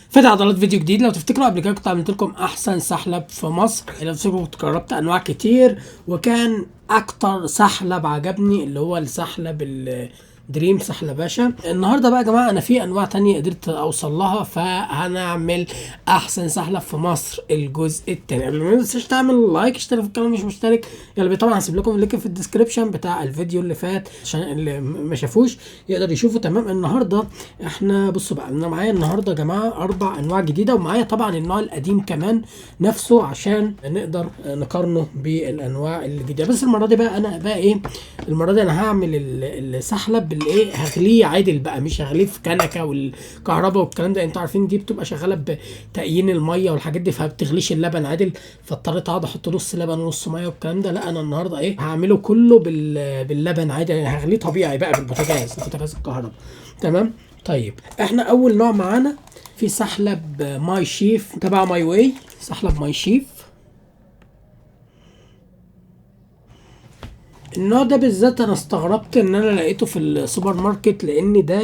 فتح عضلات فيديو جديد. لو تفتكروا قبل كده كنت عملت لكم احسن سحلب في مصر. لو تفتكروا كنت جربت انواع كتير، وكان اكتر سحلب عجبني اللي هو السحلب دريم سحلباشا. النهارده بقى يا جماعه انا في انواع تانية قدرت اوصل لها، فهنعمل احسن سحلب في مصر الجزء التاني. قبل ما تنساش تعمل لايك، اشترك في القناه مش مشترك. يلا طبعا هسيب لكم اللينك في الديسكربشن بتاع الفيديو اللي فات عشان اللي ما شافوش يقدر يشوفه. تمام. النهارده احنا بصوا بقى، انا معايا النهارده يا جماعه 4 انواع جديده، ومعايا طبعا النوع القديم كمان نفسه عشان نقدر نقارنه بالانواع الجديده. بس المره دي بقى انا بقى ايه، المره دي انا هعمل السحلب بالايه، هغليه عادل بقى، مش هغليه في كنكه والكهرباء والكلام ده. انتوا عارفين دي بتبقى شغاله بتأيين الميه والحاجات دي، فبتغليش اللبن عادل، فاضطريت اقعد احط نص لبن ونص ميه والكلام ده. لا انا النهارده ايه، هعمله كله باللبن عادي، يعني هغليه طبيعي بقى البوتاجاز الكهرباء. تمام. طيب احنا اول نوع معانا في سحلب ماي شيف تبع ماي واي، سحلب ماي شيف. النوع ده بالذات انا استغربت ان انا لقيته في السوبر ماركت، لان ده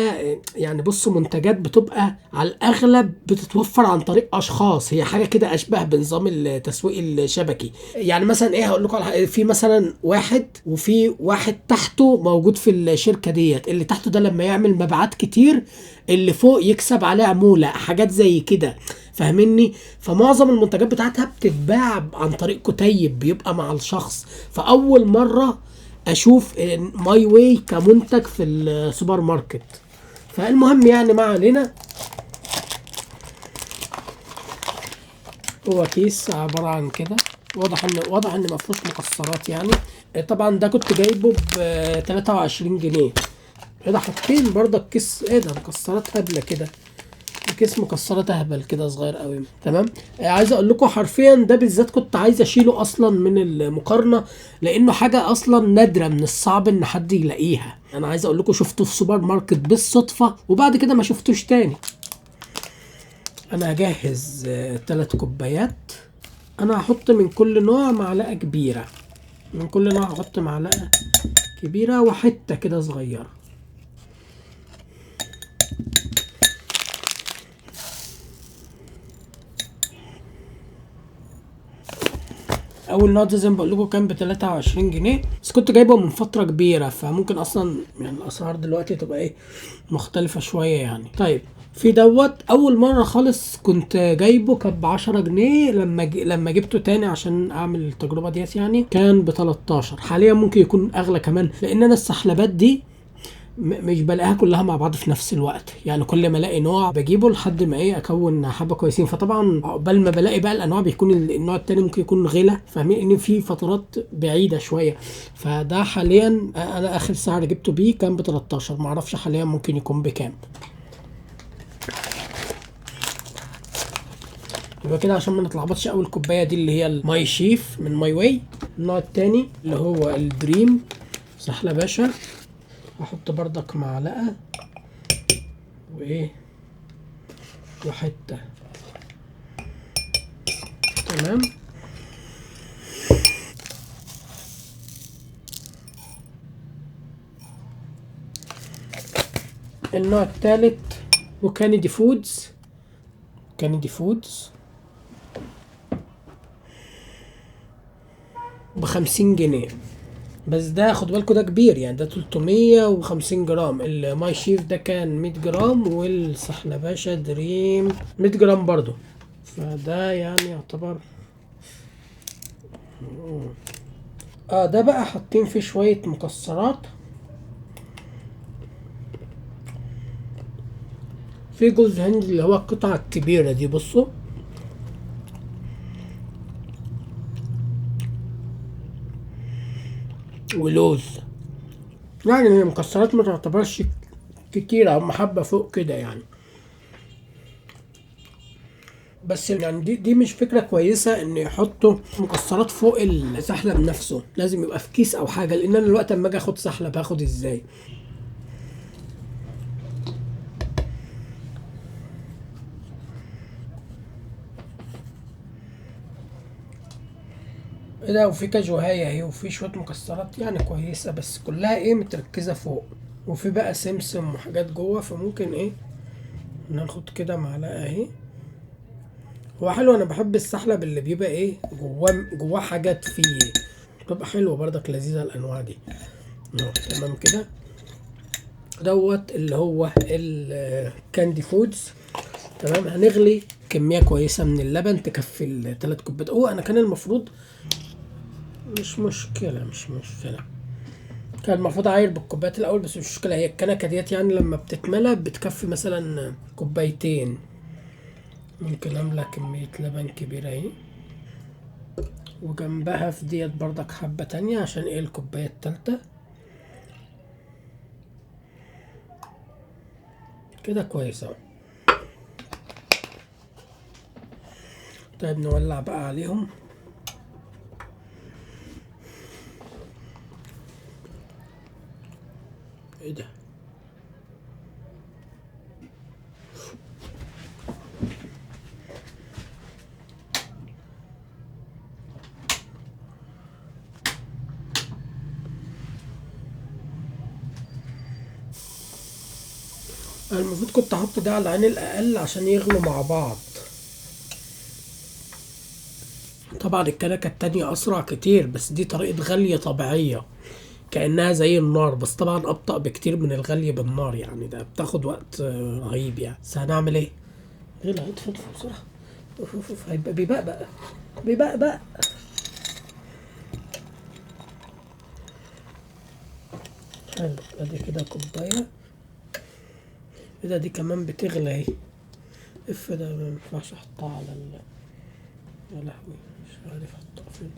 يعني بصوا منتجات بتبقى على الاغلب بتتوفر عن طريق اشخاص، هي حاجه كده اشبه بنظام التسويق الشبكي. يعني مثلا ايه، هقول لكم على في مثلا واحد، وفي واحد تحته موجود في الشركه ديت، اللي تحته ده لما يعمل مبيعات كتير اللي فوق يكسب عليه عموله، حاجات زي كده، فاهمني؟ فمعظم المنتجات بتاعتها بتتباع عن طريق كتيب بيبقى مع الشخص. فاول مره اشوف ماي واي كمنتج في السوبر ماركت. فالمهم يعني ما علينا، هو كيس عبارة عن كده، واضح ان ما فيهوش مكسرات يعني. طبعا ده كنت جايبه ب 23 جنيه. ايه ده، حاطين برضه الكيس، ايه ده، مكسرات هبله كده، كيس مكسرات اهبل كده صغير قوي. تمام. عايز اقول لكم حرفيا ده بالذات كنت عايز اشيله اصلا من المقارنه، لانه حاجه اصلا نادره، من الصعب ان حد يلاقيها. انا عايز اقول لكم شفته في سوبر ماركت بالصدفه، وبعد كده ما شفتوش تاني. انا هجهز 3 كوبايات. انا هحط من كل نوع معلقه كبيره، من كل نوع هحط معلقه كبيره وحته كده صغيره. اول نوع ده زي ما بقول لكم كان ب 23 جنيه، بس كنت جايبه من فتره كبيره، فممكن اصلا يعني الاسعار دلوقتي تبقى ايه، مختلفه شويه يعني. طيب في دوت اول مره خالص كنت جايبه كان ب 10 جنيه، لما جبته تاني عشان اعمل التجربه ديت يعني كان ب 13. حاليا ممكن يكون اغلى كمان، لان انا السحلبات دي مش بلاقيها كلها مع بعض في نفس الوقت، يعني كل ما الاقي نوع بجيبه لحد ما ايه اكون حبه كويسين. فطبعا عقبال ما بلاقي بقى الانواع بيكون النوع التاني ممكن يكون غلا، فاهمين ان في فترات بعيده شويه. فده حاليا انا اخر سعر جبته بيه كان ب 13، معرفش حاليا ممكن يكون بكام. يبقى كده عشان ما نتلخبطش، اول كوبايه دي اللي هي الماي شيف من ماي واي. النوع التاني اللي هو الدريم سحلباشا، هحط بردك معلقه وايه وحته. تمام. النوع الثالث وكندي فودز، كندي فودز ب50 جنيه. بس ده خد بالكوا ده كبير، يعني ده 350 جرام. الماي شيف ده كان 100 جرام، والسحلباشا دريم 100 جرام برضو، فده يعني يعتبر ده بقى حاطين فيه شوية مكسرات، في جوز هند اللي هو القطعة الكبيرة دي، بصوا، ولوز. يعني هي مكسرات ما تعتبرش كتيرة، هم حبة فوق كده يعني. بس يعني دي مش فكرة كويسة ان يحطوا مكسرات فوق السحلب نفسه، لازم يبقى في كيس او حاجة، لان انا الوقت اما اجي اخد سحلب هاخد ازاي؟ ايه ده، وفي كاجوهاية اهي، وفي شوية مكسرات يعني كويسة، بس كلها ايه متركزة فوق، وفي بقى سمسم وحاجات جوه. فممكن ايه، ناخد كده معلقة اهي هو حلو، انا بحب السحلب اللي بيبقى ايه جواه حاجات فيه، بتبقى حلوه برضك، لذيذه الانواع دي. تمام كده. دوت اللي هو الكاندي فودز. تمام، هنغلي كميه كويسه من اللبن تكفي الثلاث كوبايات. انا كان المفروض، مش مشكله، كان المفروض اعاير بالكوبايات الاول، بس مش مشكله، هي الكنكه ديت يعني لما بتتملى بتكفي مثلا كوبايتين. ممكن املى كميه لبن كبيره اهي، وجنبها في ديت برضك حبه تانية عشان ايه الكوبايه التالتة. كده كويس اهو. طيب نولع بقى عليهم. ايه ده؟ أنا المفروض كنت احط ده على العين الاقل عشان يغلوا مع بعض. طبعا الكنكه التانية اسرع كتير، بس دي طريقه غلي طبيعيه كانها زي النار، بس طبعا ابطأ بكتير من الغلي بالنار، يعني ده بتاخد وقت رهيب يعني. بس هنعمل ايه؟ غلي، اطفي بسرعه. اوف هيبقى بيبقى. حلو، ادي كده كوبايه. ايه ده؟ دي كمان بتغلى اهي. ده ما ينفعش احطها على يا لهوي، مش عارف احطها فين.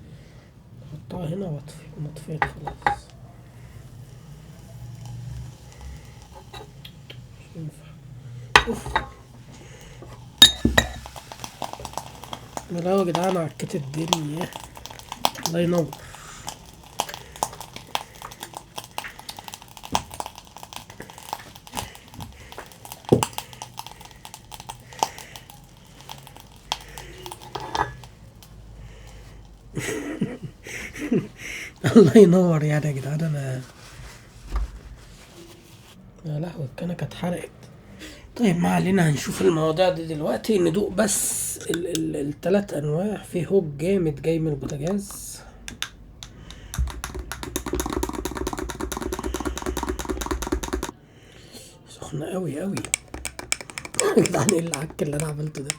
احطها هنا واطفي، انا طفيت خلاص. مش ينفع. اوف. لا يا جدعان، عكيت الدنيا. الله ينور. الله ينور يعني يا جدعان. يا لهوي، الكنكه اتحرقت. طيب ما علينا، هنشوف المواضيع دي دلوقتي، ندوق بس التلات انواع. في هوك جامد جاي من البوتاجاز. سخنة قوي قوي. يا جدعان، ايه العك اللي انا عملته ده؟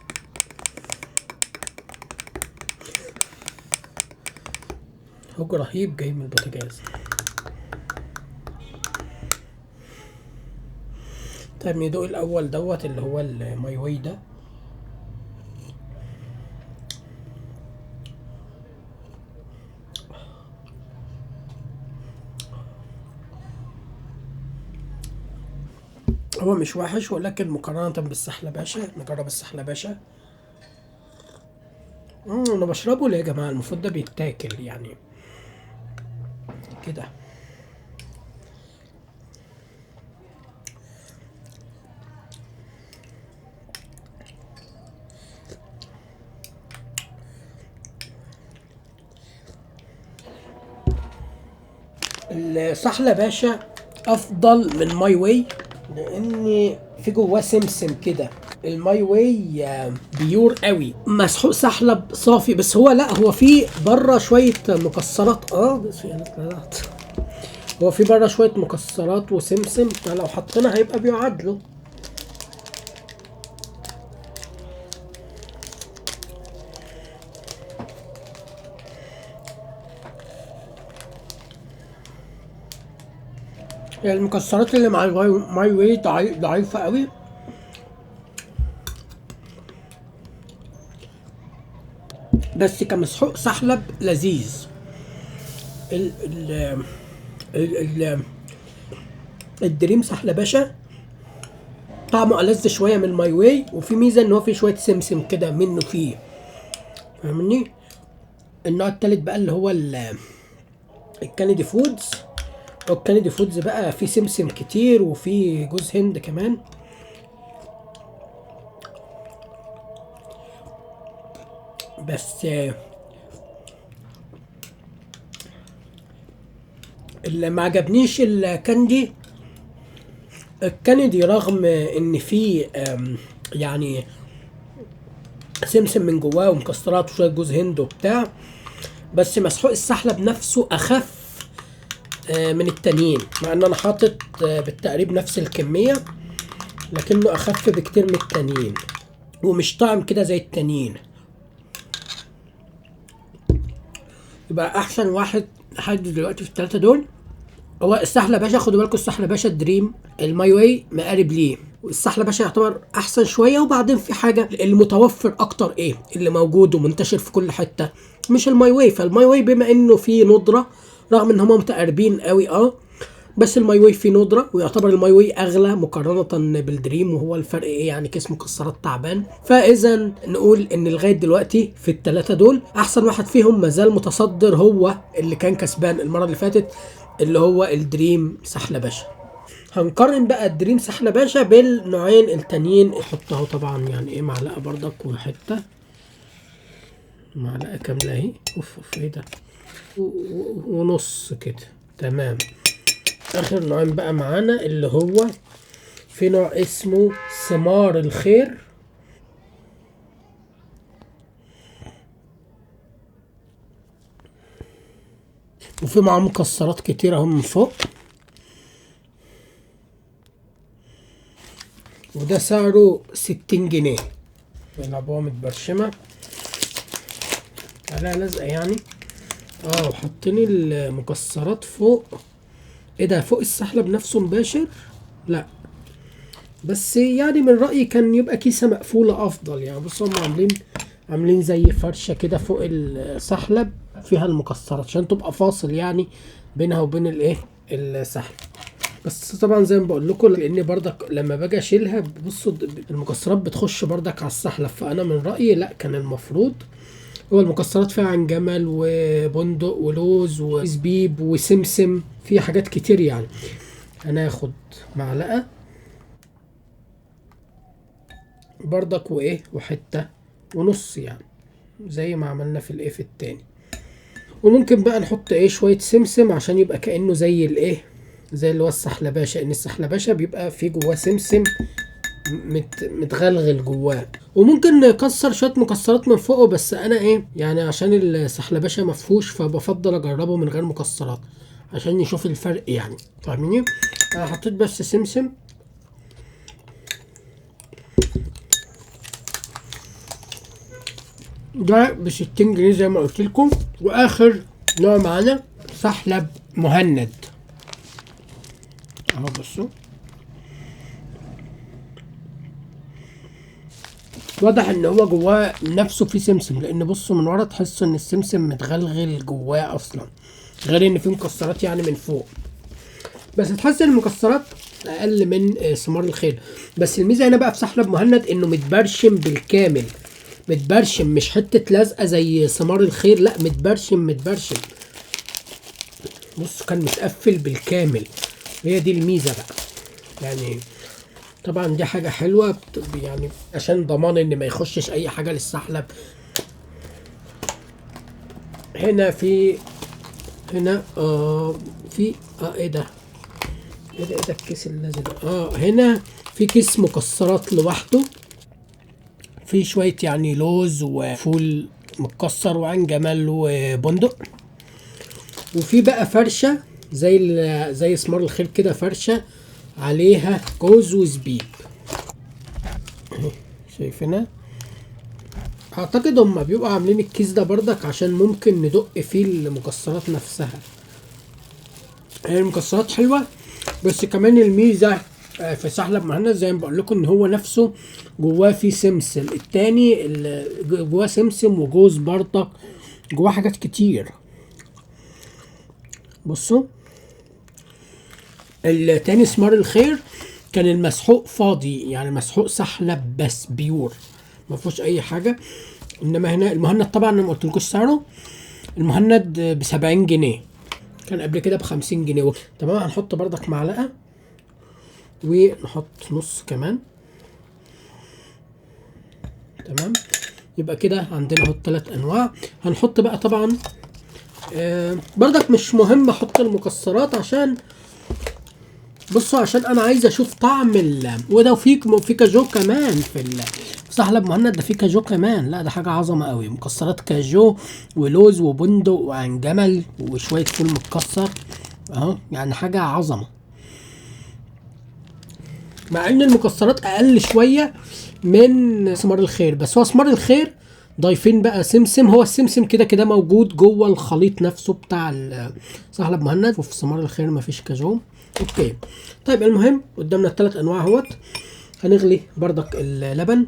هوك رهيب جاي من البوتاجاز. طيب ندوق الاول دوت اللي هو الماي واي ده. هو مش وحش، ولكن مقارنة بالسحلة باشا، نجرب السحلة باشا. انا بشربه ليه يا جماعة؟ المفروض ده بيتاكل يعني كده. السحلة باشا افضل من ماي واي، لان في جواه سمسم كده. الماي واي بيور قوي، مسحوق سحلب صافي، بس هو لا، هو في بره شويه مكسرات. بس يعني طلعت. هو في بره شويه مكسرات وسمسم، فلو حطينا هيبقى بيعادلوا. يعني المكسرات اللي مع الماي واي ضعيفه قوي. بس كمسحوق سحلب لذيذ. ال ال ال ال الدريم سحلب باشا طعمه ألذ شويه من الماي واي، وفي ميزه ان هو في شويه سمسم كده منه فيه، فاهمني. النوع التالت بقى اللي هو الكندي فودز. الكندي فودز بقى فيه سمسم كتير وفيه جوز هند كمان. بس اللي ما عجبنيش الكندي رغم ان فيه يعني سمسم من جواه ومكسرات وشويه جوز هند وبتاع. بس مسحوق السحلب نفسه اخف من التانيين، مع ان انا حاطط بالتقريب نفس الكميه، لكنه اخف بكتير من التانيين ومش طعم كده زي التانيين. يبقى احسن واحد لحد دلوقتي في الثلاثه دول هو السحلة باشا. خدوا بالكم السحلة باشا دريم الماي واي مقارب ليه، والسحلة باشا يعتبر احسن شويه. وبعدين في حاجه المتوفر اكتر ايه اللي موجود ومنتشر في كل حته، مش الماي واي. فالماي واي بما انه فيه ندره، رغم ان هما متقاربين قوي بس الماي واي فيه ندره، ويعتبر الماي واي اغلى مقارنه بالدريم. وهو الفرق ايه يعني؟ كيس مكسرات تعبان. فاذا نقول ان لغايه دلوقتي في الثلاثه دول احسن واحد فيهم مازال متصدر، هو اللي كان كسبان المره اللي فاتت، اللي هو الدريم سحلة باشا. هنقارن بقى الدريم سحلة باشا بالنوعين التانيين. احطها طبعا يعني ايه معلقه بردك وحته، معلقه كامله اهي. اوف ايه ده، ونص كده تمام. اخر نوعين بقى معانا اللي هو في نوع اسمه ثمار الخير، وفي معاه مكسرات كتير اهو من فوق، وده سعره 60 جنيه. العبوة متبرشمة عليها لزقة يعني. وحاطين المكسرات فوق. ايه ده، فوق السحلب نفسه مباشر؟ لا، بس يعني من رأيي كان يبقى كيسة مقفولة افضل يعني. بصوا هم عاملين زي فرشة كده فوق السحلب فيها المكسرات عشان تبقى فاصل يعني بينها وبين الايه السحلب. بس طبعا زي ما بقول لكم، لان بردك لما باجي اشيلها بصوا المكسرات بتخش بردك على السحلب. فانا من رأيي لا، كان المفروض هو المكسرات فيها عن جمل وبندق ولوز وزبيب وسمسم، فيها حاجات كتير يعني. هناخد معلقة بردك وايه وحتة ونص يعني، زي ما عملنا في الايه في التاني. وممكن بقى نحط ايه شوية سمسم عشان يبقى كأنه زي الايه، زي اللي هو السحلباشا. ان السحلباشا بيبقى فيه جواه سمسم متغلغل جواه. وممكن نكسر شويه مكسرات من فوقه، بس انا ايه يعني عشان السحلباشا مفهوش فبفضل اجربه من غير مكسرات عشان نشوف الفرق يعني، فاهميني؟ انا حطيت بس سمسم. ده ب60 جنيه زي ما قلت لكم. واخر نوع معانا سحلب مهند اهو. بصوا واضح ان هو جواه نفسه فيه سمسم، لان بصوا من ورا تحسوا ان السمسم متغلغل جواه اصلا، غير ان فيه مكسرات يعني من فوق. بس تحس ان المكسرات اقل من ثمار الخير. بس الميزه هنا بقى في سحلب مهند انه متبرشم بالكامل، متبرشم مش حته لازقه زي ثمار الخير، لا متبرشم. بص كان متقفل بالكامل، هي دي الميزه بقى يعني. طبعا دي حاجه حلوه يعني عشان ضمان ان ما يخشش اي حاجه للسحلب. هنا في هنا في ايه ده، ايه ده الكيس اللذيذ ده. هنا في كيس مكسرات لوحده، في شويه يعني لوز وفول متكسر وعين جمل وبندق. وفي بقى فرشه زي ثمار الخير كده، فرشه عليها جوز وزبيب. شايفينها؟ اعتقد هم بيبقوا عاملين الكيس ده بردك عشان ممكن ندق فيه المكسرات نفسها. هي المكسرات حلوه، بس كمان الميزه في سحلب مهند زي ما بقول لكم ان هو نفسه جواه فيه سمسم. التاني جواه سمسم وجوز بردك، جواه حاجات كتير. بصوا التاني ثمار الخير كان المسحوق فاضي يعني، مسحوق سحلب بس بيور ما فيهوش اي حاجه. انما هنا المهند طبعا انا ما قلتلكوش سعره، المهند ب70 جنيه، كان قبل كده ب50 جنيه. تمام. هنحط بردك معلقه ونحط نص كمان. تمام. يبقى كده عندنا اهو الثلاث انواع. هنحط بقى طبعا بردك مش مهم احط المكسرات عشان عشان انا عايز اشوف طعم وده في كاجو كمان في سحلب مهند ده فيه كاجو كمان، لا ده حاجه عظمه قوي. مكسرات كاجو ولوز وبندق وعين جمل وشويه فول متكسر اهو، يعني حاجه عظمه. مع ان المكسرات اقل شويه من ثمار الخير، بس هو ثمار الخير ضايفين بقى سمسم. هو السمسم كده كده موجود جوه الخليط نفسه بتاع سحلب مهند، وفي ثمار الخير مفيش كاجو. اوكي طيب، المهم قدامنا الثلاث انواع اهوت. هنغلي بردك اللبن.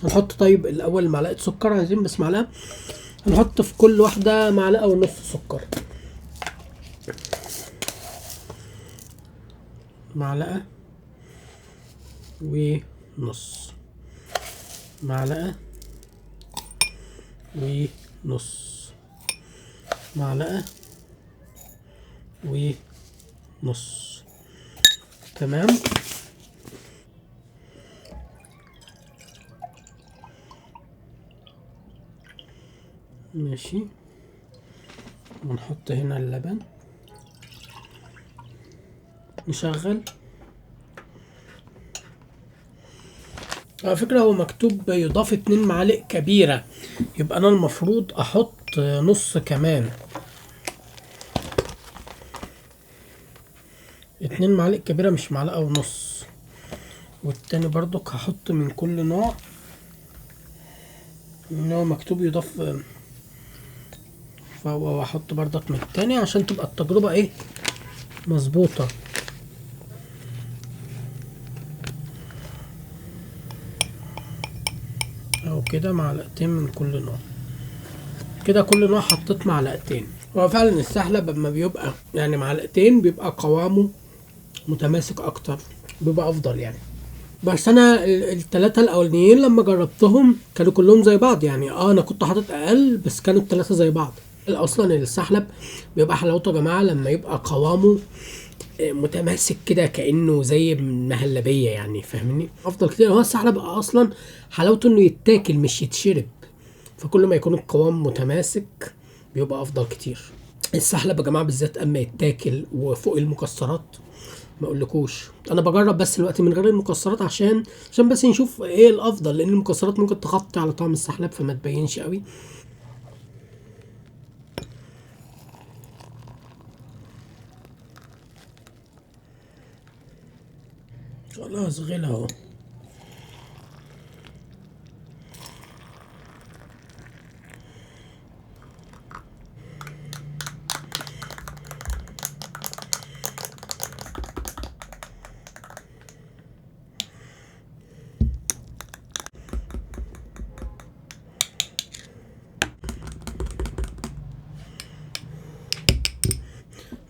هنحط طيب الاول معلقه سكر، عايزين بس معلقه. هنحط في كل واحده معلقه ونص سكر، معلقه ونص، معلقه ونص، معلقه ونص. تمام. ماشي، ونحط هنا اللبن، نشغل. على فكرة هو مكتوب يضاف 2 معالق كبيرة، يبقى انا المفروض احط نص كمان. 2 معالق كبيرة مش معلقة ونص. والتاني برضك هحط من كل نوع، ان هو مكتوب يضاف، فهو هحط برضك من التاني عشان تبقى التجربة ايه مظبوطة. او كده معلقتين من كل نوع، كده كل نوع حطيت معلقتين. هو فعلا السحلب لما بيبقى يعني معلقتين بيبقى قوامه متماسك اكتر، بيبقى افضل يعني. بس انا التلاتة الاولانيين لما جربتهم كانوا كلهم زي بعض يعني. انا كنت حاطط اقل بس كانوا التلاتة زي بعض. اصلا السحلب بيبقى حلاوته يا جماعة لما يبقى قوامه متماسك كده كأنه زي مهلبية يعني، فاهمني؟ افضل كتير. هو السحلب اصلا حلاوته انه يتاكل مش يتشرب، فكل ما يكون القوام متماسك بيبقى افضل كتير. السحلب يا جماعة بالذات اما يتاكل وفوق المكسرات ما اقولكوش. انا بجرب بس دلوقتي من غير المكسرات عشان بس نشوف ايه الافضل، لان المكسرات ممكن تغطي على طعم السحلب فما تبينش قوي. خلاص غلى اهو.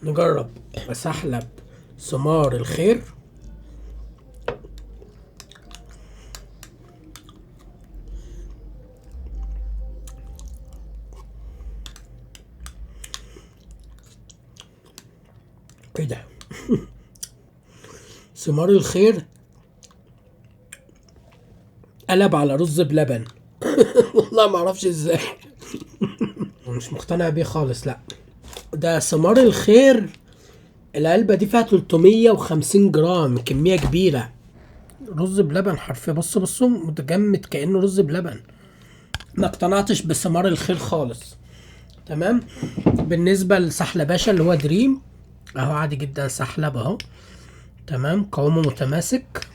نجرب سحلب ثمار الخير. ايه ده؟ ثمار الخير قلب على رز بلبن. والله ما اعرفش ازاي. مش مقتنع بيه خالص، لا. ده ثمار الخير العلبة دي فيها 350 جرام، كمية كبيرة. رز بلبن حرفيا، بصوا متجمد كأنه رز بلبن. ما اقتنعتش بثمار الخير خالص. تمام. بالنسبة لسحلباشا اللي هو دريم اهو عادي جدا، سحلب اهو. تمام، قوامه متماسك.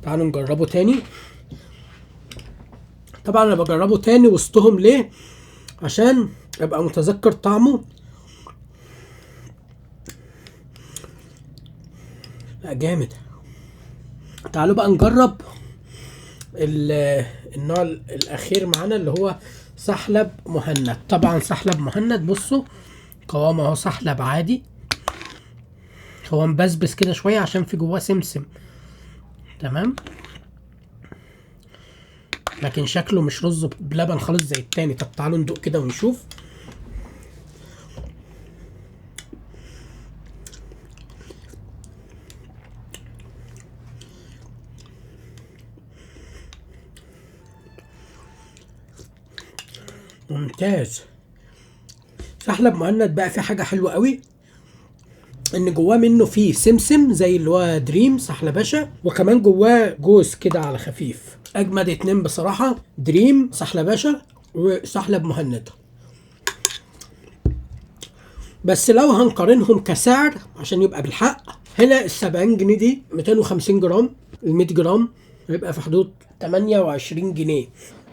تعالوا نجربه تاني. طبعا انا بجربه تاني وسطهم ليه؟ عشان ابقى متذكر طعمه. لا جامد. تعالوا بقى نجرب النوع الاخير معانا اللي هو سحلب مهند. طبعا سحلب مهند بصوا قوامه اهو سحلب عادي، هو مبسبس كده شويه عشان في جواه سمسم. تمام، لكن شكله مش رز بلبن خالص زي التاني. طب تعالوا ندوق كده ونشوف. ممتاز. سحلب مهند بقى في حاجه حلوه قوي، ان جواه منه فيه سمسم زي اللي هو دريم سحلباشا، وكمان جواه جوز كده على خفيف. اجمد اتنين بصراحه، دريم سحلب باشا وسحلب مهند. بس لو هنقارنهم كسعر عشان يبقى بالحق، هنا ال70 جنيه دي 250 جرام، ال 100 جرام هيبقى في حدود 28 جنيه.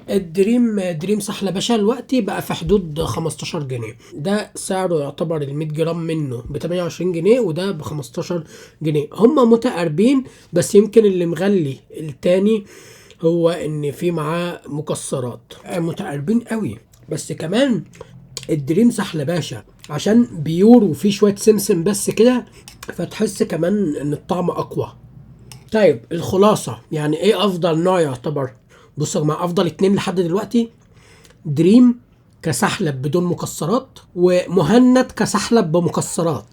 دريم سحلب باشا دلوقتي بقى في حدود 15 جنيه. ده سعره يعتبر ال 100 جرام منه ب 28 جنيه وده ب 15 جنيه. هما متقاربين، بس يمكن اللي مغلي التاني هو ان في معاه مكسرات. متقاربين قوي. بس كمان الدريم سحلب باشا عشان بيور وفيه شويه سمسم بس كده، فتحس كمان ان الطعم اقوى. طيب الخلاصه يعني ايه افضل نوع يعتبر؟ بصوا مع افضل اتنين لحد دلوقتي، دريم كسحلب بدون مكسرات، ومهند كسحلب بمكسرات.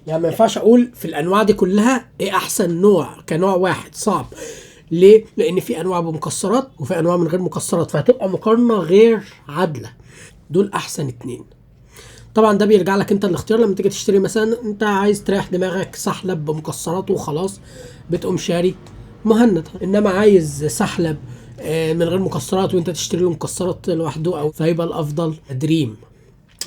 يعني ما ينفعش اقول في الانواع دي كلها ايه احسن نوع كنوع واحد، صعب. ليه؟ لان في انواع بمكسرات وفي انواع من غير مكسرات، فهتبقى مقارنه غير عادله. دول احسن اتنين. طبعا ده بيرجع لك انت الاختيار. لما تيجي تشتري مثلا انت عايز تريح دماغك سحلب بمكسرات وخلاص، بتقوم شاري مهند. انما عايز سحلب من غير مكسرات وانت تشتري له مكسرات لوحده، او فيبقى الافضل دريم.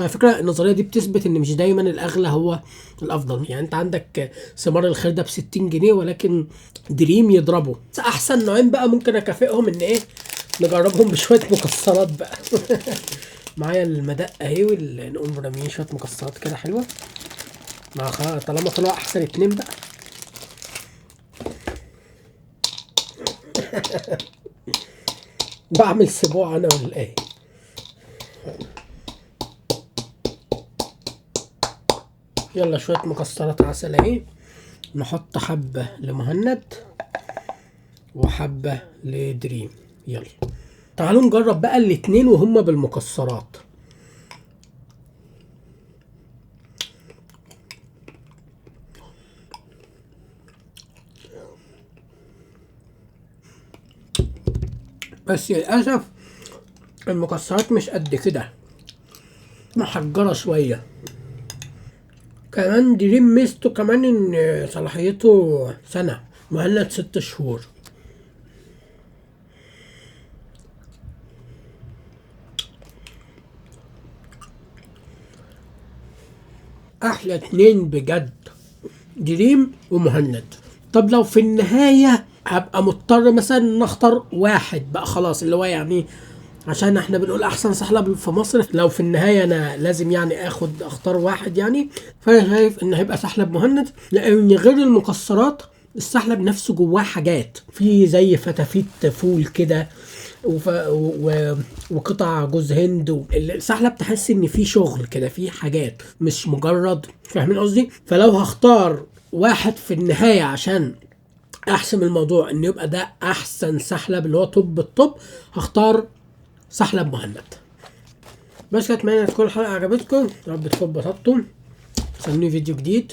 على فكره النظريه دي بتثبت ان مش دايما الاغلى هو الافضل. يعني انت عندك ثمار الخير ده ب 60 جنيه ولكن دريم يضربه. احسن نوعين بقى ممكن اكافئهم ان ايه، نجربهم بشويه مكسرات بقى. معايا المدق اهي، ونقوم راميين شويه مكسرات كده حلوه مع طالما طلعوا احسن اتنين بقى. بعمل سبوع انا ولا ايه؟ يلا شويه مكسرات عسل اهي، نحط حبه لمهند وحبه لدريم. يلا تعالوا نجرب بقى الاتنين وهما بالمكسرات. بس للأسف المكسرات مش قد كده، محجرة شوية. كمان دريم ميزته كمان ان صلاحيته سنة، مهند 6 شهور. احلى اتنين بجد، دريم ومهند. طب لو في النهاية هبقى مضطر مثلا نختار واحد بقى خلاص، اللي هو يعني عشان احنا بنقول احسن سحلب في مصر، لو في النهاية انا لازم يعني اختار واحد يعني، فانا شايف ان هيبقى سحلب مهند. لان غير المكسرات السحلب نفسه جواه حاجات، في زي فتافيت فول كده وقطع جوز هند. السحلب تحس ان في شغل كده، في حاجات مش مجرد، فاهمين قصدي؟ فلو هختار واحد في النهاية عشان احسم الموضوع ان يبقى ده احسن سحلب اللي هو توب التوب، هختار سحلب مهند. بس اتمنى تكون الحلقة عجبتكم، يا رب تكونوا اتبسطتم. استنوني فيديو جديد.